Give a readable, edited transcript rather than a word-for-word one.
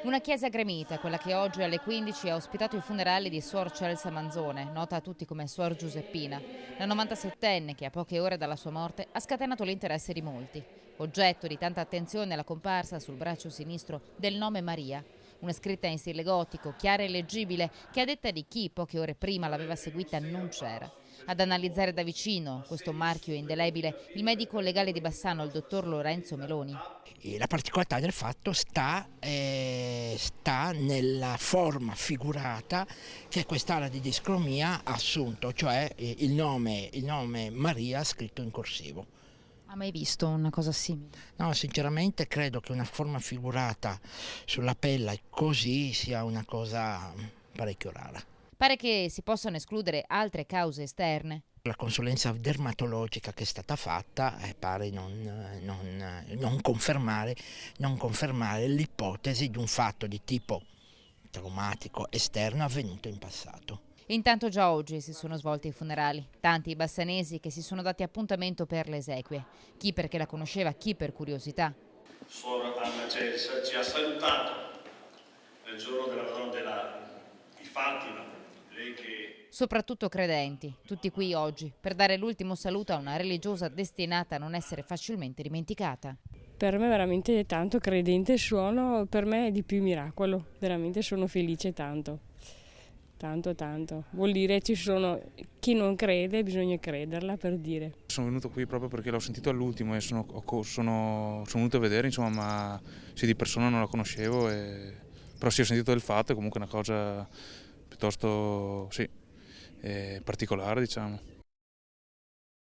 Una chiesa gremita, quella che oggi alle 15 ha ospitato i funerali di Suor Celsa Manzone, nota a tutti come Suor Giuseppina. La 97enne, che a poche ore dalla sua morte ha scatenato l'interesse di molti. Oggetto di tanta attenzione la comparsa sul braccio sinistro del nome Maria. Una scritta in stile gotico, chiara e leggibile, che a detta di chi poche ore prima l'aveva seguita non c'era. Ad analizzare da vicino questo marchio indelebile il medico legale di Bassano, il dottor Lorenzo Meloni. E la particolarità del fatto sta nella forma figurata che quest'ala di discromia ha assunto, cioè il nome Maria scritto in corsivo. Ha mai visto una cosa simile? No, sinceramente credo che una forma figurata sulla pelle così sia una cosa parecchio rara. Pare che si possano escludere altre cause esterne. La consulenza dermatologica che è stata fatta pare non confermare l'ipotesi di un fatto di tipo traumatico esterno avvenuto in passato. Intanto già oggi si sono svolti i funerali. Tanti i bassanesi che si sono dati appuntamento per le esequie. Chi perché la conosceva, chi per curiosità. Suor Anna Celsa ci ha salutato nel giorno della Madonna di Fatima. Lei che... Soprattutto credenti, tutti qui oggi, per dare l'ultimo saluto a una religiosa destinata a non essere facilmente dimenticata. Per me veramente tanto credente sono, per me è di più miracolo, veramente sono felice tanto. Tanto. Vuol dire ci sono chi non crede, bisogna crederla per dire. Sono venuto qui proprio perché l'ho sentito all'ultimo e sono venuto a vedere, insomma, ma sì, di persona non la conoscevo, però sì, ho sentito del fatto, è comunque una cosa piuttosto, sì, particolare, diciamo.